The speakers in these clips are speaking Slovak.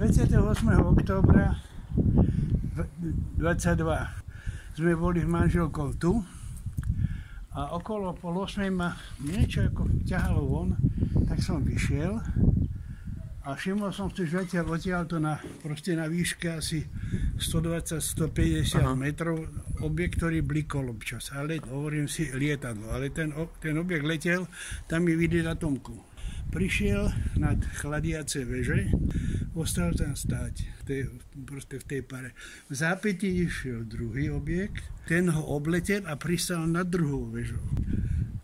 28. októbra 22 sme boli s manželkou tu a okolo 7:30 ma niečo ako ťahalo von, tak som vyšiel a všimol som si, že odtiaľto proste na výške asi 120-150 metrov objekt, ktorý blikol občas. Ale hovorím si lietadlo, ale ten objekt letel, tam mi vidieť atomku. Prišiel nad chladiace veže, ostal tam stáť, proste v tej pare. V zápätí išiel druhý objekt, ten ho obletel a pristal nad druhou vežou.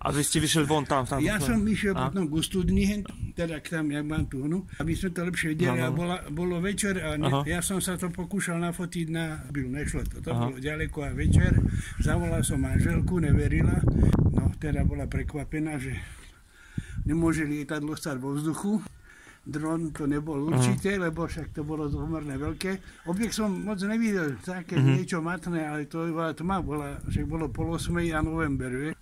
A vy ste vyšiel von tam? Ja som išiel potom k studni, teda tam, jak mám tu, aby sme to lepšie videli. A bolo večer a ja som sa to pokúšal nafotiť nešlo to. To bolo ďaleko a večer. Zavolal som manželku, neverila. No, teda bola prekvapená, že nemôže lietadlo stať vo vzduchu. Dron to nebol určite, lebo však to bolo pomerne veľké. Objekt som moc nevidel, také niečo matné, ale to bola tma, však bolo 7:30 a november, vie.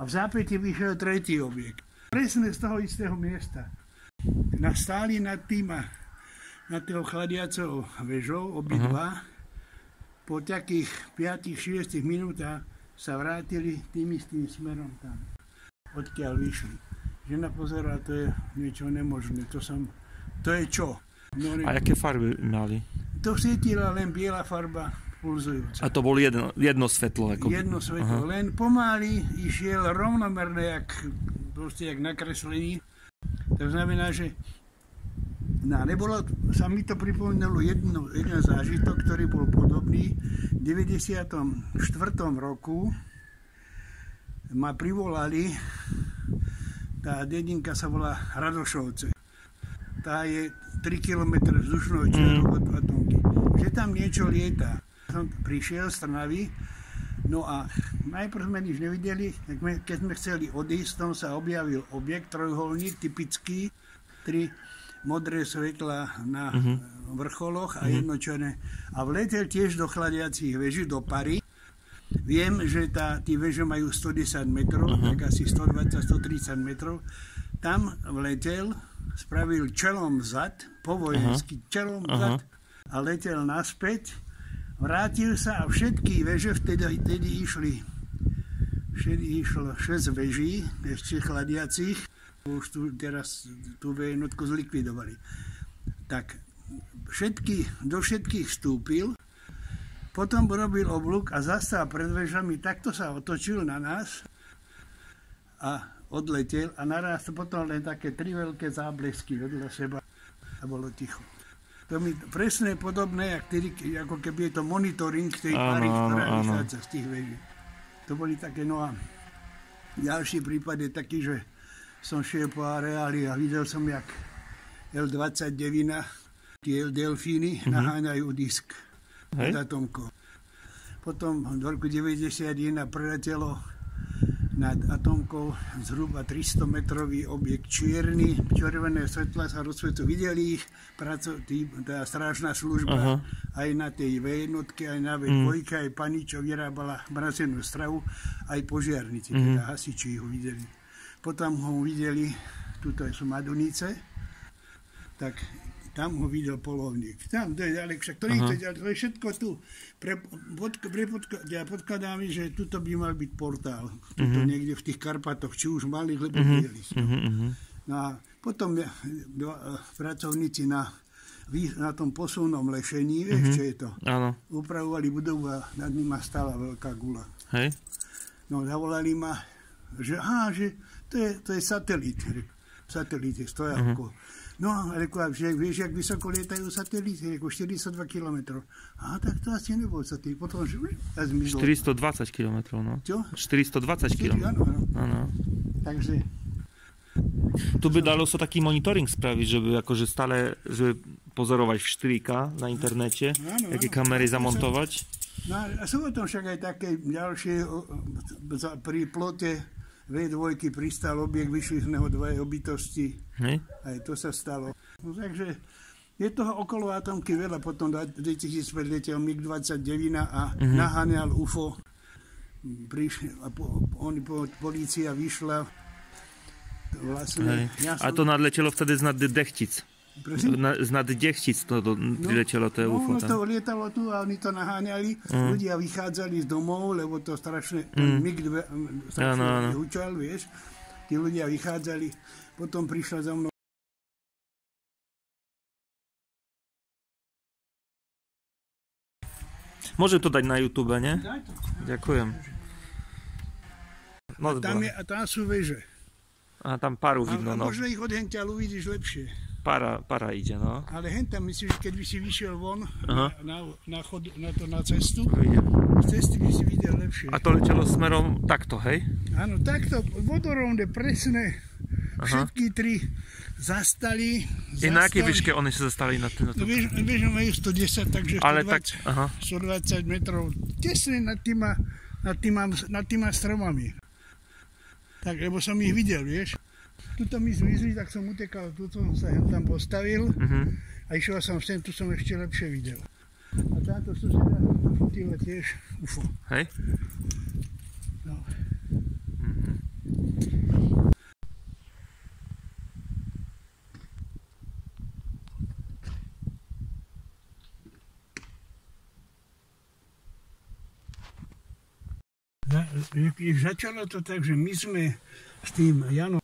A v zápäti vyšiel tretí objekt. Presne z toho istého miesta. Stáli nad tým chladiacou vežou, obidva. Po takých 5-6 minútach sa vrátili tým istým smerom tam, odkiaľ vyšli. Žena pozerá, to je niečo nemožné. To je čo? No, a aké farby mali? To svietila len biela farba, pulzujúca. A to bolo jedno svetlo? Jedno svetlo, len pomaly išiel rovnomerne, jak nakreslený. To znamená, že sa mi to pripomínalo jeden zážitok, ktorý bol podobný. V 94. roku ma privolali, tá dedinka sa volá Radošovce. Tá je 3 km vzdušnou čiarou od atomky. Že tam niečo lieta. Som prišiel z Trnavy, no a najprv sme nič nevideli, keď sme chceli odísť, tam sa objavil objekt, trojuholník, typický, 3 modré svetla na vrcholoch a jedno černé. A vletel tiež do chladiacich veží, do pary. Viem, že tí veže majú 110 metrov, tak asi 120-130 metrov. Tam vletel, spravil čelom vzad, povojensky čelom vzad a letel naspäť. Vrátil sa a všetky veže vtedy išlo 6 veží, ešte chladiacich. Už teraz tú jednotku zlikvidovali. Tak do všetkých vstúpil, potom robil oblúk a zastal pred vežami, takto sa otočil na nás a odletel a naraz potom len také 3 veľké záblesky vedľa seba a bolo ticho. To mi presne podobné, ako keby je to monitoring tej pary, ktorá vychádza z tých veží. To boli také, no a ďalší prípad je taký, že som šiel po areáli a videl som, jak L-29, tie delfíny naháňajú disk nad atomkou. Potom v roku 1991 preletelo nad atomkou zhruba 300-metrový objekt čierny, červené svetla sa rozsvetu, videli ich, tá strážna služba aj na tej V1, aj na V2, aj pani, čo vyrábala mrazenú stravu, aj požiarnici, teda hasiči ho videli. Potom ho videli, tuto sú Madunice, tak tam ho videl polovník. Tam, to je ďalej, však to je všetko tu. Ja podkladám, že tuto by mal byť portál. Tuto niekde v tých Karpatoch, či už mali, lebo videli. No a potom pracovníci na tom posunom lešení, vieš, čo je to? Upravovali budovu a nad nimi stála veľká gula. Hej. No, zavolali ma, že to je satelit. Satelity stoja ako. No, reku, vieš, jak vysoko lietajú satelity? Reku, 42 km. Tak to asi nebol satelit. Potom, že zmizlo. 420 km, no. Čo? 420 km. Áno. Takže... Tu by dalo sa taký monitoring spraviť, že by akože stále pozorovať v 4K na internete, aké kamery zamontovať. No, a sú o tom však aj také ďalšie pri plote V2 pristal objekt, vyšli z neho 2 bytosti. Aj to sa stalo. No, takže je toho okolo atomky veľa. Potom 2005 letel MiG-29 a naháňal UFO. Polícia vyšla. Vlastne, a to nadletelo vtedy z nad Dechtic. Z nad Dechtic to priletelo, to je UFO. No, to lietalo tu a oni to naháňali. Ľudia vychádzali z domov, lebo to strašne strašne hučal, vieš. Tí ľudia vychádzali. Potom prišla za mnou. Môžem to dať na YouTube, ne? Ďakujem. No, a tam sú veže. A tam paru vidno, no. Možno ich od hentiaľ uvidíš lepšie. Para ide, no. Ale hentam, myslíš, keď by si vyšiel von na cestu, z cesty by si videl lepšie. A to letelo smerom takto, hej? Áno, takto, vodorovne, presne. Všetky tri zastali. I na akej výške oni sa zastali na to? No, vieš, majú 110, takže 120 metrov. Tesne nad týma stromami. Tak, lebo som ich videl, vieš. Tuto mi zmizli, tak som utekal, tu som sa tam postavil a išiel som sem, tu som ešte lepšie videl. A táto suseda fotila tiež UFO. Hej? No. Začalo to tak, že my sme s tým Janom,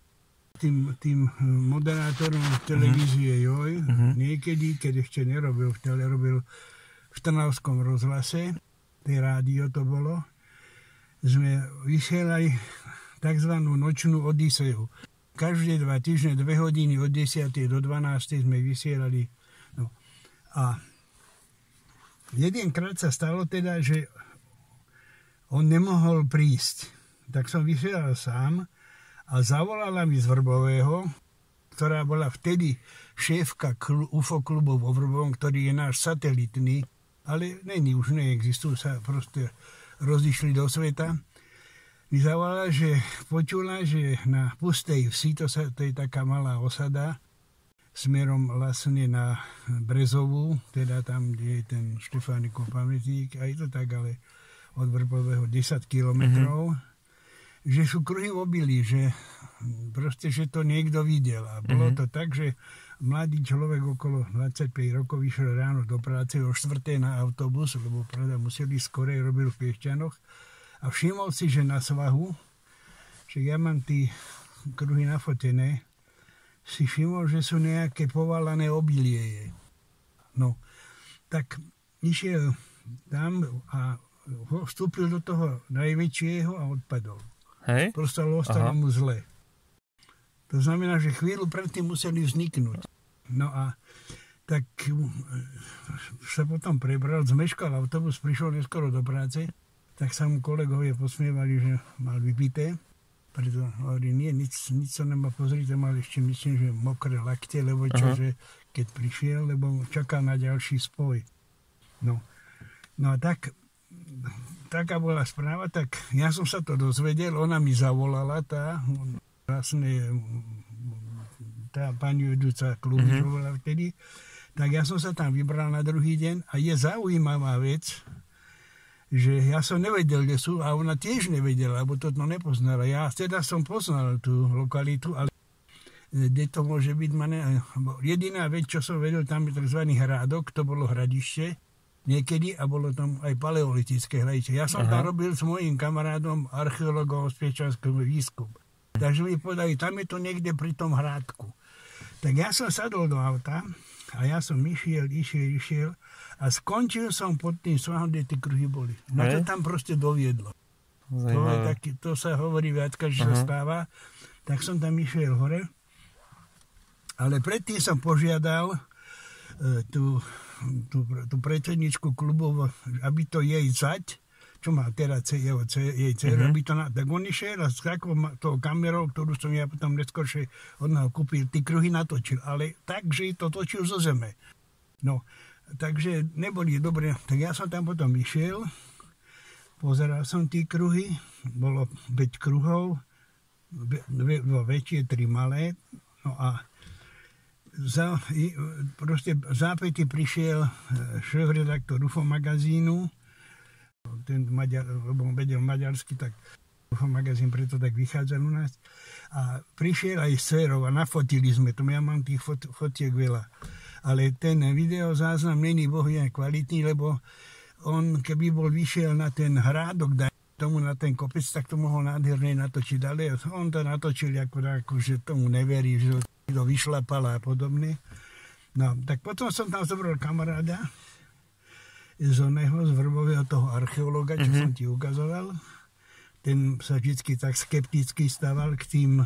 tým moderátorom televízie Joj, niekedy, keď ešte nerobil robil v Trnavskom rozhlase, tej rádio to bolo, sme vysielali tzv. Nočnú odiseu. Každé 2 týždne, 2 hodiny od 10. do 12. sme vysielali. No. A jedenkrát sa stalo teda, že on nemohol prísť. Tak som vysielal sám a zavolala mi z Vrbového, ktorá bola vtedy šéfka UFO klubu vo Vrbovom, ktorý je náš satelitný, ale už neexistujú, sa proste rozišli do sveta. Mi zavolala, že počula, že na Pustej Vsi, to je taká malá osada, smerom vlastne na Brezovú, teda tam, kde je ten Štefánikov pamätník, a je to tak, ale od Vrbového 10 kilometrov, že sú kruhy v obilí, že proste, že to niekto videl. A bolo to tak, že mladý človek okolo 25 rokov vyšiel ráno do práce o 4. na autobus, lebo pravda museli skorej, robil v Piešťanoch, a všimol si, že na svahu, že ja mám tí kruhy nafotené, si všimol, že sú nejaké povalané obilie. No, tak išiel tam a vstúpil do toho najväčšieho a odpadol. Hej? Proste ostalo mu zle. To znamená, že chvíľu predtým museli vzniknúť. No a tak sa potom prebral, zmeškal autobus, prišiel neskoro do práce, tak sa mu kolegovia posmievali, že mal vypité. Preto hovorí, nie, nič sa nemá pozrieť, mal ešte, myslím, že mokré lakte, lebo čože, keď prišiel, lebo čakal na ďalší spoj. No a taká bola správa, tak ja som sa to dozvedel, ona mi zavolala, tá pani vedúca klubu, čo bola vtedy, tak ja som sa tam vybral na druhý deň a je zaujímavá vec, že ja som nevedel, kde sú, a ona tiež nevedela, lebo to nepoznala. Ja teda som poznal tú lokalitu, ale kde to môže byť, jediná vec, čo som vedel, tam je tzv. Hrádok, to bolo hradište, niekedy, a bolo tam aj paleolitické hradište. Ja som tam robil s mojím kamarádom, archeologom z Piešťanského výskum. Takže mi povedali, tam je to niekde pri tom hrádku. Tak ja som sadol do auta a ja som išiel a skončil som pod tým svahom, kde tie kruhy boli. No to tam proste doviedlo. To sa hovorí viackrát, že sa stáva. Tak som tam išiel hore. Ale predtým som požiadal tú predsedničku klubu, aby to jej zať, čo má teraz jej dcer, aby to tak on išiel a s takou tou kamerou, ktorú som ja potom neskôršie od neho kúpil, tí kruhy natočil, ale tak, že to točil zo zeme. No, takže neboli dobre. Tak ja som tam potom išiel, pozeral som tí kruhy, bolo 5 kruhov, 2 väčšie, 3 malé, no a proste v zápäti prišiel šéf-redaktor UFO magazínu, ten Maďar, lebo vedel maďarsky, tak UFO magazín, preto tak vychádzal u nás. A prišiel aj s dcerou a nafotili sme to. Ja mám tých fotiek veľa. Ale ten videozáznam není bohvie kvalitný, lebo on, keby bol vyšiel na ten hrádok, tomu na ten kopec, tak to mohol nádherne natočiť. Ale on to natočil ako že tomu neverí, že to vyšlapal a podobne. No, tak potom som tam zobral kamaráda z Vrbového, toho archeológa, čo som ti ukazoval. Ten sa vždy tak skepticky stával k tým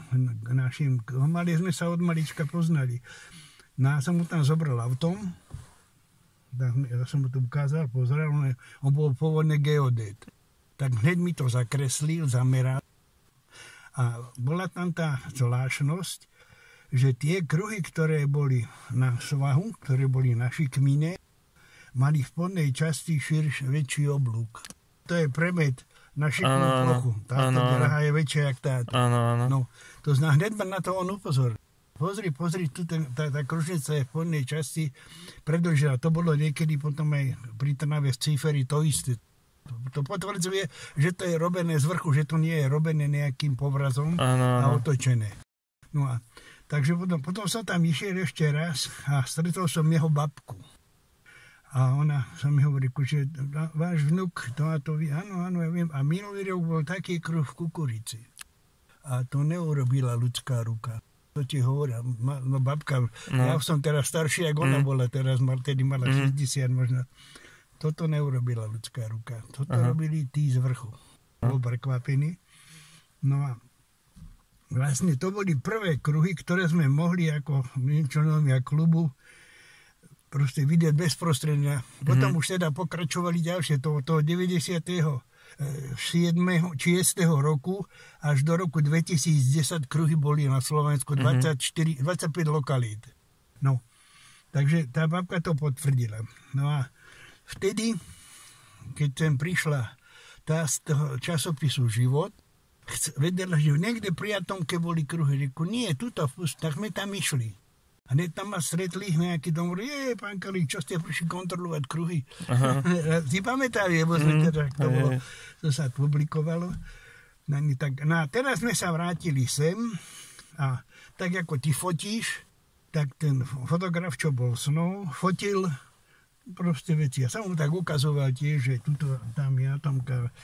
našim... Mali sme sa od malička poznali. No a som mu tam zobral autom. Ja som mu to ukázal, pozeral. On bol pôvodný geodét. Tak hneď mi to zakreslil, zameral. A bola tam tá zvláštnosť, že tie kruhy, ktoré boli na svahu, ktoré boli na šikmine, mali v spodnej časti väčší oblúk. To je premet na šikmú plochu. Táto dráha je väčšia jak táto. No, to znamená, hneď ma na to on upozoril. Pozri, tá kružnica je v spodnej časti predĺžená. To bolo niekedy potom aj pri Trnave z Cíferi to isté. To potvrdzuje, že to je robené z vrchu, že to nie je robené nejakým povrazom a otočené. No a takže potom som tam išiel ešte raz a stretol som jeho babku. A ona sa mi hovorí, že váš vnuk, to a to vy, áno, ja viem. A minulý rok bol taký kruh v kukurici. A to neurobila ľudská ruka. To ti hovorím, no babka, ja som teraz starší, ako ona bola, tedy mala 60 možno. Toto neurobila ľudská ruka. Toto robili tí z vrchu. Bol prekvapený. No a vlastne to boli prvé kruhy, ktoré sme mohli ako členovia klubu proste vidieť bezprostredne. Potom už teda pokračovali ďalšie. Toho 97. 6. roku až do roku 2010 kruhy boli na Slovensku 25 lokalít. No, takže tá babka to potvrdila. No a vtedy, keď sem prišla tá z toho časopisu Život, vedela, že niekde pri Atomke boli kruhy. Reku, nie, tuto, tak sme tam išli. A hneď tam ma stretli nejaký dom, pán Kalík, čo ste prišli kontrolovať kruhy? Si pamätali, lebo sme teda, to sa publikovalo. No a teraz sme sa vrátili sem a tak ako ty fotíš, tak ten fotograf, čo bol s mnou, fotil proste veci. Ja som mu tak ukazoval tiež, že tuto, tam je Atomka.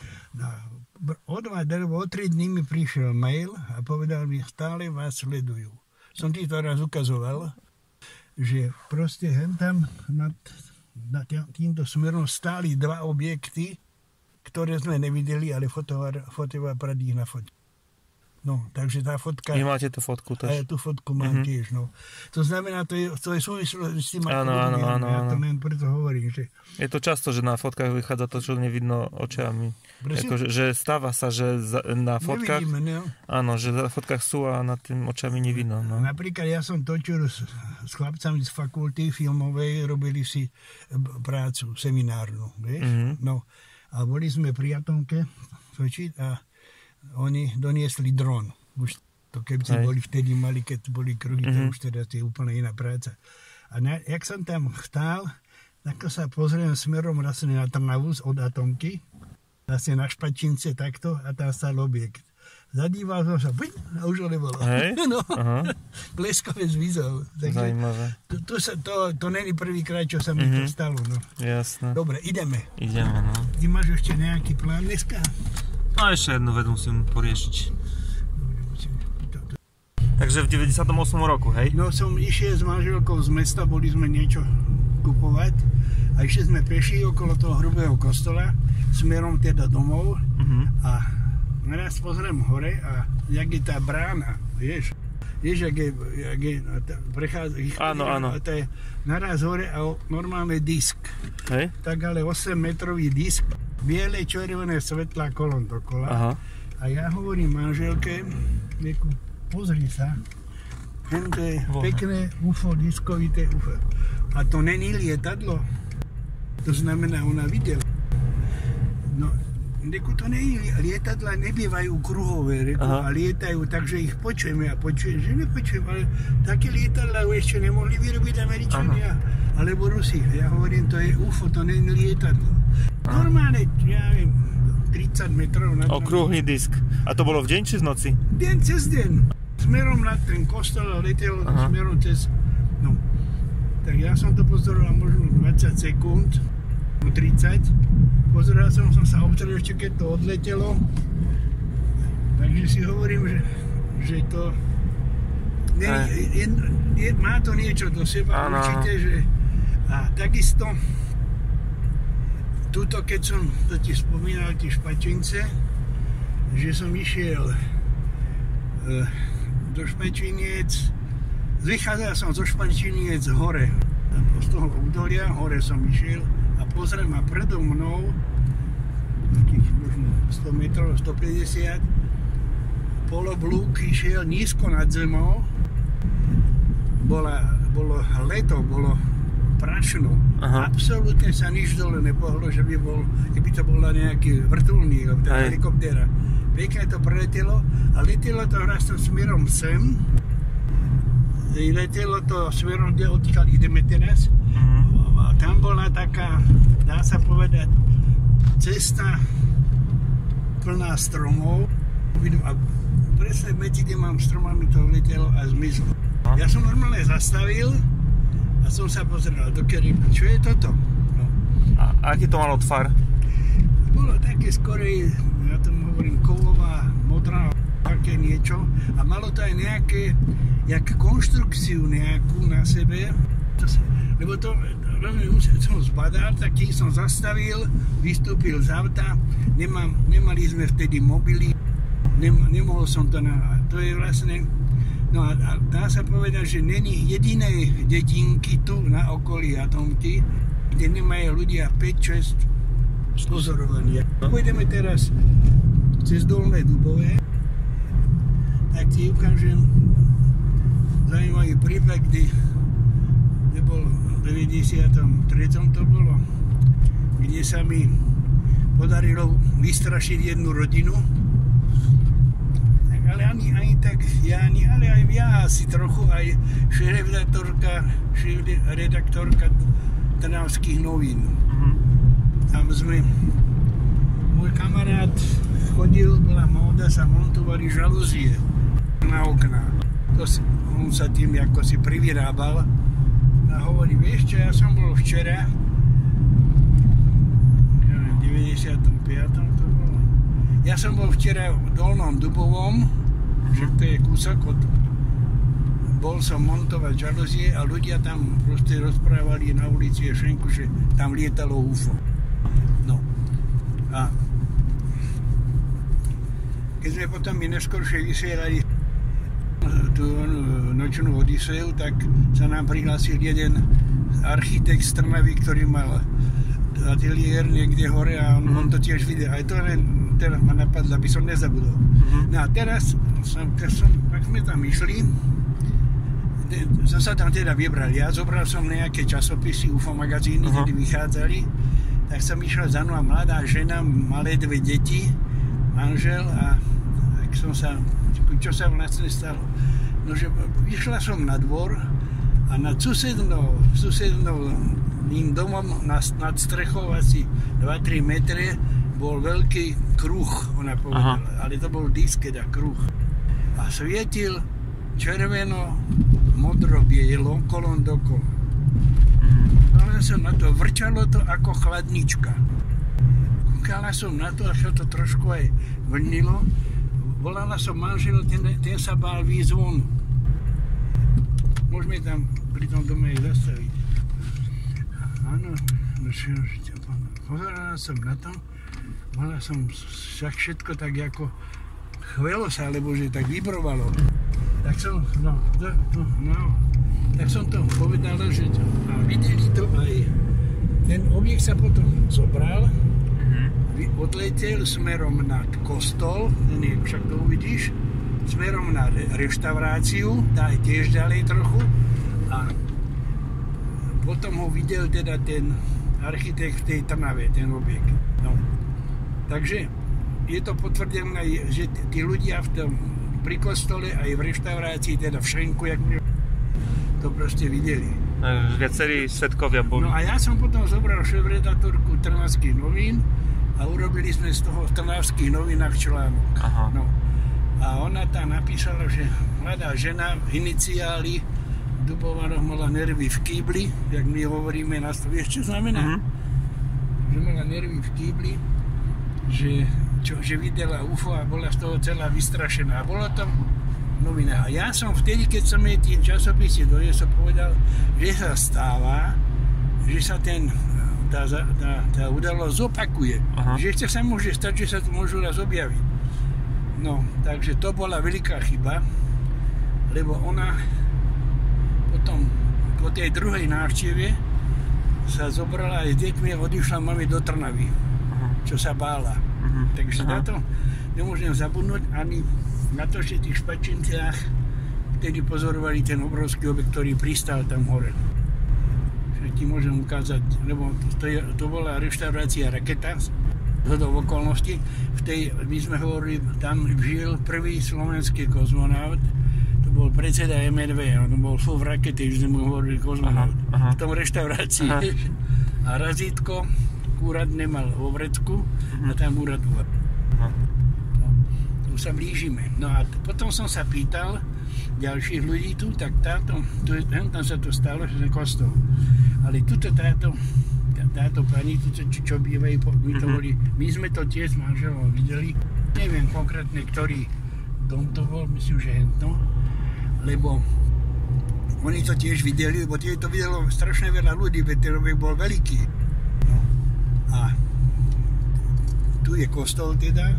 O 3 dní mi prišiel mail a povedal mi, stále vás sledujú. Som ti to raz ukazoval, že proste tam nad týmto smerom stáli dva objekty, ktoré sme nevideli, ale fotoaparát ich nafotí. No, takže tá fotka... Vy máte tú fotku A tiež. ja tú fotku mám tiež, no. To znamená, to je súvislo s tým... Áno. Ja to len preto hovorím, že... Je to často, že na fotkách vychádza to, čo nevidno očami. Že stáva sa, že na fotkách... Nevidíme, no. Áno, že na fotkách sú a nad tým očami nevidno. No. Napríklad ja som točil s chlapcami z fakulty filmovej, robili si prácu seminárnu, vieš? No, a boli sme pri Atomke točiť a oni doniesli dron. Už to keby boli vtedy mali, keď boli kruhy, to už teda je úplne iná práca. A jak som tam stál, tak sa pozriem smerom vlastne na Trnavu od Atomky, vlastne na Špačince takto a tam stál objekt. Zadíval som sa, a už ho nebolo. No, bleskové zvizol. Zajímavé. To není prvýkrát, čo sa mi to stalo. No. Jasné. Dobre, ideme. No. Ty máš ešte nejaký plán dneska? No ešte jednu vec musím poriešiť. Takže v 98. roku, hej? No som išiel s manželkou z mesta, boli sme niečo kupovať a išli sme peši okolo toho hrubého kostola, smerom teda domov a naraz pozriem hore a jak je tá brána, vieš, jak je prechádza, áno. A to je naraz hore a normálne disk. Hej? Tak ale 8-metrový disk, biele červené svetlá kolom dokola. Aha. A ja hovorím manželke, pozri sa, to je pekné UFO, diskovité UFO. A to není lietadlo. To znamená, ona videla. No, to není lietadla, nebývajú kruhové, a lietajú tak, že ich počujeme a počujem, že nepočujem, ale také lietadla ešte nemohli vyrobiť Američania alebo Rusi. Ja hovorím, to je UFO, to není lietadlo. Normálne, ja viem, 30 metrov nad nami. Okrúhly disk. A to bolo v deň či v noci? Deň cez deň. Smerom na ten kostol letelo smerom cez... No. Tak ja som to pozoroval možno 20 sekúnd, 30. Pozeral som sa obzrel ešte, keď to odletelo. Takže si hovorím, že to... má to niečo do seba, určite, že... A takisto, tuto keď som to ti spomínal, tie Špačince, že som išiel do Špačiniec, vychádzal som zo Špačiniec hore, z toho údolia, hore som išiel a pozriem a predo mnou, takých možno 100 metrov, 150, poloblúk išiel nízko nad zemou, bolo leto, bolo prašno. Absolútne sa nič dole nepohlo, že by bol, keby to bola nejaký vrtuľník, helikoptéra. Pekne to preletelo a letelo to hrastom smerom sem. Letelo to smerom, odkiaľ ideme teraz. A tam bola taká, dá sa povedať, cesta plná stromov. A presne medzi tým stromami to letelo a zmizlo. Ja som normálne zastavil a som sa pozeral do kery, čo je toto? No. A aký to malo tvar? Bolo také skorej, ja tomu hovorím, kovová, modrá, také niečo. A malo to aj nejaké, jak konštrukciu nejakú na sebe. Lebo to, som zbadal, tak keď som zastavil, vystúpil z auta, nemali sme vtedy mobily, nemohol som to to je vlastne, no a dá sa povedať, že není jediné dedinky tu na okolí Atomky, kde nemajú ľudia 5-6 pozorovania. Pôjdeme teraz cez Dolné Dubové, tak ti ukážem zaujímavý príbeh, kde bol v 93. to bolo, kde sa mi podarilo vystrašiť jednu rodinu. Ale ani tak ale aj ja asi trochu, aj šéf-redaktorka Trnavských novín. Tam sme, môj kamarát chodil, bola móda, sa montovali žalúzie na okná. On sa tým ako si privyrábal a hovorí, vieš čo, ja som bol včera, v 95. to bolo. Ja som bol včera v Dolnom Dubovom, že to je kúsok od... Bol som montovať žalúzie a ľudia tam proste rozprávali na ulici Ješenku, že tam lietalo UFO. No. A keď sme potom my neskôršie vysielali tú nočnú Odiseu, tak sa nám prihlásil jeden architekt z Trnavy, ktorý mal ateliér niekde hore a on to tiež videl. Aj to teraz ma napadlo, aby som nezabudol. No a teraz, ak sme tam išli, som sa tam teda vybral. Ja zobral som nejaké časopisy, UFO magazíny, kde vychádzali. Tak som išiel za mnou, mladá žena, malé 2 deti, manžel a tak som sa, čo sa vlastne stalo? No, že išla som na dvor a nad susednou domom nad strechou asi 2-3 metre bol veľký kruh, ona povedala, ale to bol disk, teda kruh. A svietil červeno, modro, bielo, kolon dokolo. Ale som na to, vrčalo to ako chladnička. Kúkala som na to, až to trošku aj vlnilo. Volala som manžel, ten sa bál výjsť von. Môžeme tam pri tom dome aj zastaviť. Áno, pozerala som na to, mala som však všetko tak ako chvelo sa, alebo že tak vibrovalo. Tak som, tak som to povedal, že a videli to aj. Ten objekt sa potom zobral, odletel smerom na kostol, však to uvidíš, smerom na reštauráciu, tá je tiež ďalej trochu a potom ho videl teda ten architekt v tej Trnave, ten objekt. No. Takže je to potvrdené, že tí ľudia v tom pri kostole aj v reštaurácii, teda v Šrenku, jak to proste videli. Viacerí svedkovia boli. No a ja som potom zobral šéf-redaktorku Trnavských novín, a urobili sme z toho v Trnavských novinách článok. Aha. No. A ona tam napísala, že mladá žena, iniciály Dubovanoch, mala nervy v kýbli, jak my hovoríme na to, vieš čo znamená? Že mala nervy v kýbli, že videla UFO a bola z toho celá vystrašená. Bolo tam novina. A ja som vtedy, keď som jej tým časopisy doniesol, povedal, že sa stáva, že sa tá udalosť zopakuje. Aha. Že ešte sa môže stať, že sa tu môžu raz objaviť. No, takže to bola veľká chyba, lebo ona potom po tej druhej návšteve sa zobrala aj s deťmi a odišla mami do Trnavy, čo sa bála. Takže na to nemôžem zabudnúť ani na to, že tých Špačinciach vtedy pozorovali ten obrovský objekt, ktorý pristal tam hore. Že ti môžem ukázať, lebo to bola reštaurácia Raketa, zhodou okolností. My sme hovorili, tam žil prvý slovenský kozmonaut, to bol predseda MNV, on bol v rakete, že sme mu hovorili kozmonaut. V tom reštaurácii. A razítko úrad nemal vo vrecku a tam úrad bol. No, tu sa blížime. No a potom som sa pýtal ďalších ľudí tu, tak tam sa to stalo, že je kostol. Ale tuto táto pani, čo bývajú, my sme to tiež s manželom videli. Neviem konkrétne, ktorý dom to bol, myslím, že hento, lebo oni to tiež videli, lebo to videlo strašne veľa ľudí, veď ten objekt bol veľký. No. A tu je kostol teda.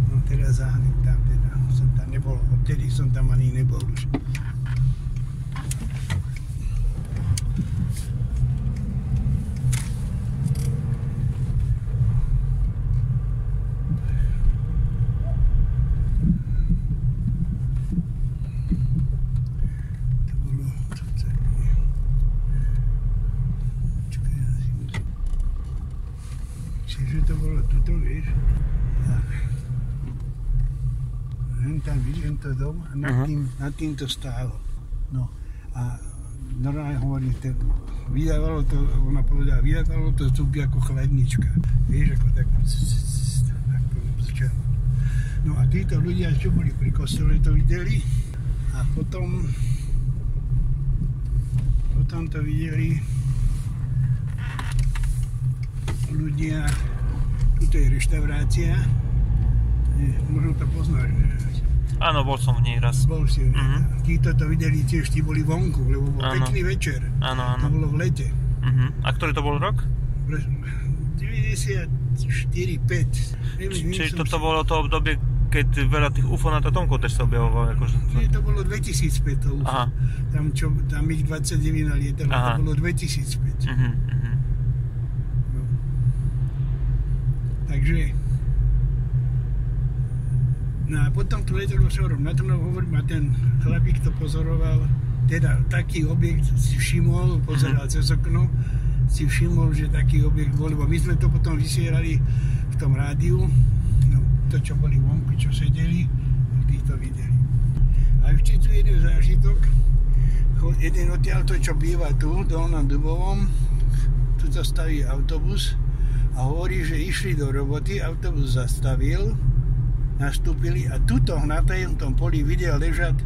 No teraz zahnem tam teda, som tam nebol, odtedy som tam ani nebol už. Čiže to bolo tuto, vieš. Tam vidím to dom a nad tým to stálo. No a normálne hovorím, vydávalo to, ona povedala, vydávalo to zvuky ako chladnička. Vieš, ako tak začalo. No a títo ľudia, čo boli pri kostole, to videli a potom to videli ľudia, tuto je reštaurácia, možno to poznáš, ne? Áno, bol som v nej raz. Bol si v nej. Títo to videli tiež, tí boli vonku, lebo bol pekný večer. Áno. To bolo v lete. A ktorý to bol rok? 94-5. Čiže toto bolo to obdobie, keď veľa tých UFO na Tatomko tež sa objavovalo? Nie, to bolo 2005 to UFO. Aha. Tam ich 29 nalietalo, to bolo 2005. No. Takže no a potom tu letelo šorom. Na tom hovorím, a ten chlapík to pozoroval, teda taký objekt si všimol, pozeral cez okno, si všimol, že taký objekt bol, lebo my sme to potom vysielali v tom rádiu, no, to čo boli vonku, čo sedeli, tí to videli. A ešte tu jeden zážitok, jeden odtiaľto, čo býva tu, v Dolnom Dubovom, tu zastaví autobus a hovorí, že išli do roboty, autobus zastavil, nastúpili a tuto na tom poli videl ležať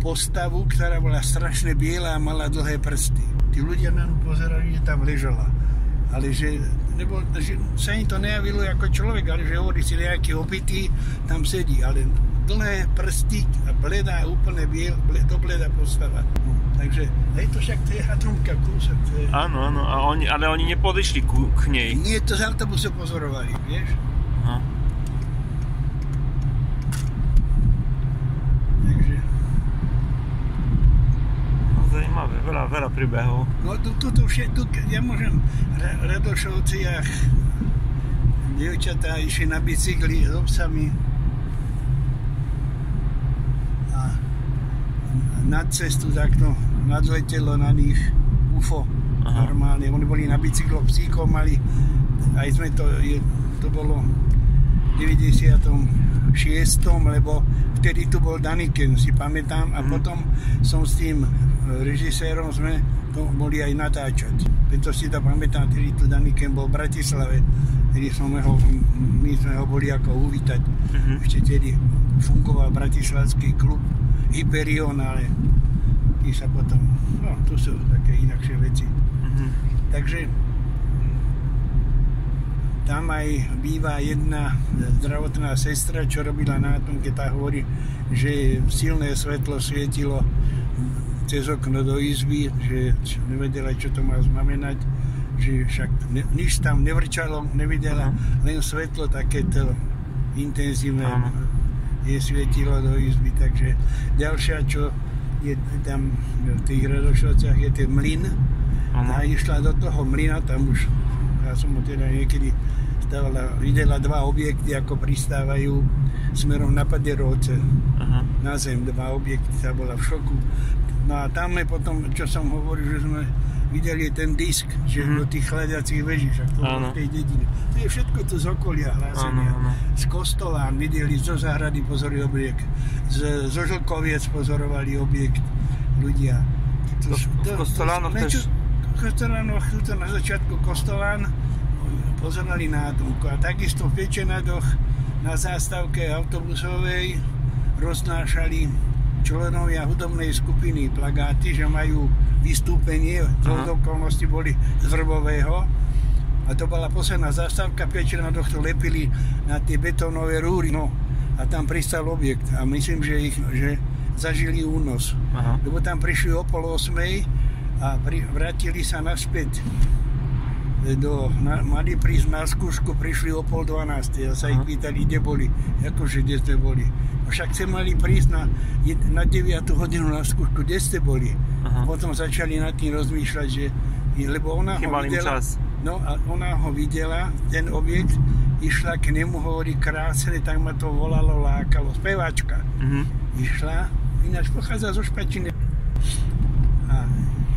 postavu, ktorá bola strašne biela a mala dlhé prsty. Tí ľudia na ňu pozerali, že tam ležala. Ale že sa im to nejavilo ako človek, ale že hovorí si nejaký opitý, tam sedí. Ale dlhé prsty a bledá, úplne bleda postava. No, takže aj to však to je atomka kúsok. Áno, ale oni nepodišli k nej. Nie, to z autobusu pozorovali, vieš? Aha. Zajímavé, veľa príbehov. No tuto všetko, ja môžem v Radošovciach, dievčatá išli na bicykli s obsami a nad cestu takto nadletelo na nich UFO. Aha. Normálne, oni boli na bicykloch, psíkov mali, aj sme to bolo v 96. lebo vtedy tu bol Daniken, si pamätám, a potom som s tým režisérom sme to mohli aj natáčať. preto si to pamätám, ktorý tu daný kem bol v Bratislave, my sme ho boli ako uvítať. Ešte tedy fungoval bratislavský klub Hyperion, ale tí sa potom, no tu sú také inakšie veci. Takže tam aj býva jedna zdravotná sestra, čo robila na tom, keď tá hovorí, že silné svetlo svietilo cez okno do izby, že nevedela, čo to má znamenať, že však nič tam nevrčalo, nevidela, len svetlo takéto intenzívne je svietilo do izby. Takže ďalšia, čo je tam v tých Radošovciach, je ten mlyn. A išla do toho mlyna, tam už, ja som ho teda niekedy stávala, videla dva objekty, ako pristávajú smerom na Paderovce. Na zem, dva objekty, tá bola v šoku. No a tam je potom, čo som hovoril, že sme videli ten disk, že do tých chladiacich veží, však to bolo v tej dedine. To je všetko tu z okolia hlásenia. Z kostola videli, zo záhrady pozorili objekt, zo Žlkoviec pozorovali objekt ľudia. V Kostolánoch tež? V Kostolánoch, tuto na začiatku Kostolán pozorali na atomku. A takisto v Pečenadoch na zástavke autobusovej roznášali členovia hudobnej skupiny plagáty, že majú vystúpenie, z okolnosti boli z Vrbového. A to bola posledná zastávka, Pečenadoch to lepili na tie betónové rúry. No, a tam pristal objekt a myslím, že zažili únos. Lebo tam prišli o 7:30 a vrátili sa naspäť mali prísť na skúšku, prišli o 11:30 a sa ich pýtali, kde boli, akože kde ste boli. Však ste mali prísť na 9 hodinu na skúšku, kde ste boli. Potom začali nad tým rozmýšľať, že lebo ona ho videla, no a ona ho videla, ten objekt, išla k nemu, hovorí krásne, tak ma to volalo, lákalo, speváčka. Išla, ináč pochádza zo Špačiny. A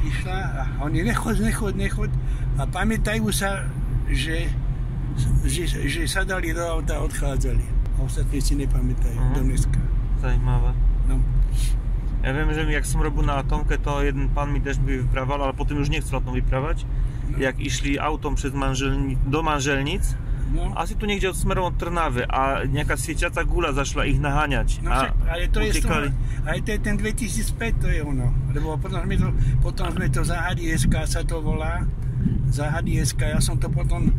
išla a oni nechod. A pamätajú sa, že sa dali do auta a odchádzali. A ostatní si nepamätajú do dneska. Zajímavé. No. Ja viem, že jak som robil na Atomke, to jeden pán mi tež by vyprával, ale potom už nechcel o tom vyprávať. Jak išli autom do Manželnic, asi tu niekde smerom od Trnavy a nejaká svietiaca guľa zašla ich naháňať. No však, ale to je ten 2005, to je ono. Lebo potom sme to Záhady.sk sa to volá. Záhady.sk, ja som to potom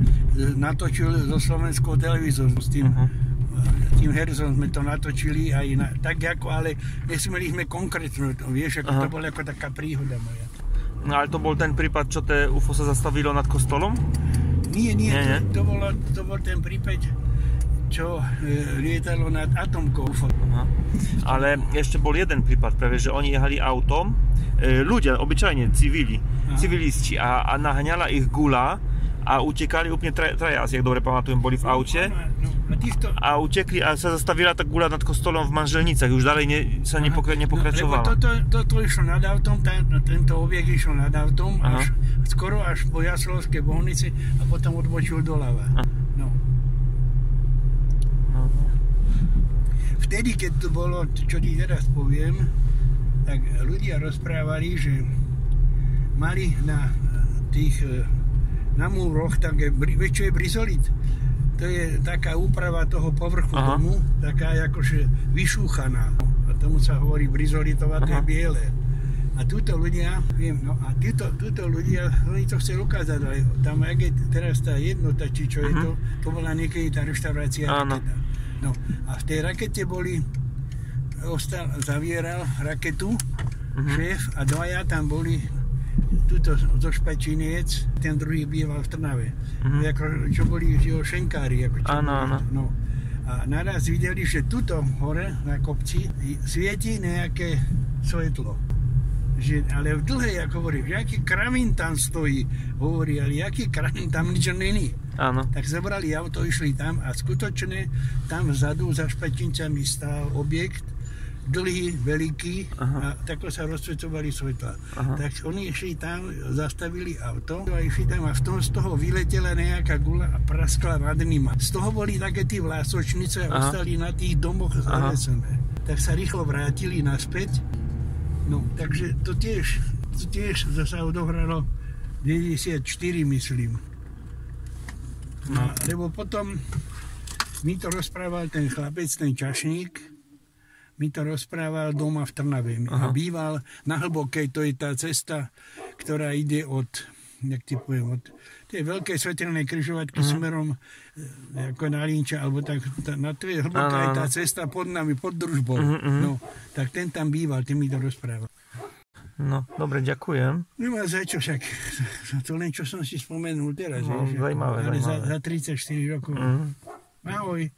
natočil so slovenskou televíziou, s tým Herzom sme to natočili aj tak ako, ale nesmeli sme konkrétno, vieš, ako to bola ako taká príhoda moja. No ale to bol ten prípad, čo té UFO sa zastavilo nad kostolom? Nie. To bol ten prípad, čo lietalo nad Atomkou UFO. Ale ešte bol jeden prípad, práve, že oni jehali autom, ľudia, obyčajne, civilisti a naháňala ich guľa a utekali úplne traja, asi jak dobre pamatujem, boli v aute a utekli a sa zastavila tá guľa nad kostolom v Manželnicách, už ďalej sa nepokračovala. Toto išlo nad autom, tento objekt išiel nad autom, skoro až po Jaslovskej Bohunici a potom odbočil doľava. Vtedy, keď to bolo, čo ti teraz poviem, tak ľudia rozprávali, že mali na múroch, vieš, čo je brizolit? To je taká úprava toho povrchu domu, taká akože vyšúchaná. A tomu sa hovorí brizolitová, to je biele. A túto ľudia, túto ľudia, oni to chceli ukázať, ale tam, jak je teraz tá jednota, či čo je to bola niekedy tá reštaurácia raketa. No, a v tej rakete zavieral raketu šéf a dvaja tam boli tuto zo Špačiniec, ten druhý býval v Trnave. Čo boli šenkári. No. A naraz videli, že tuto hore na kopci svieti nejaké svetlo. Ale v dlhej, ako hovorí, že aký kramín tam stojí, hovorí, ale aký kramín tam nič není. Tak zabrali auto, išli tam a skutočne tam vzadu za Špačincami stál objekt, dlhý, veľký a takto sa rozsvetovali svetla. Tak oni išli tam, zastavili auto a išli tam a z toho vyletela nejaká guľa a praskla nad nima. Z toho boli také tí vlásočnice a ostali na tých domoch zavesené. Tak sa rýchlo vrátili naspäť. No, takže to tiež sa odohralo 94 myslím. No, lebo potom mi to rozprával ten chlapec, ten čašník, mi to rozprával doma v Trnave. A býval na Hlbokej, to je tá cesta, ktorá ide od, jak ti poviem, od tej veľkej svetelnej križovatky smerom ako na Linča, alebo tak, na to je Hlboká je tá cesta pod nami, pod Družbou. No, tak ten tam býval, ten mi to rozprával. No, dobre, ďakujem. Nemá za čo, však to len, čo som si spomenul teraz. No, že, zaujímavé. Za 34 rokov. Ahoj.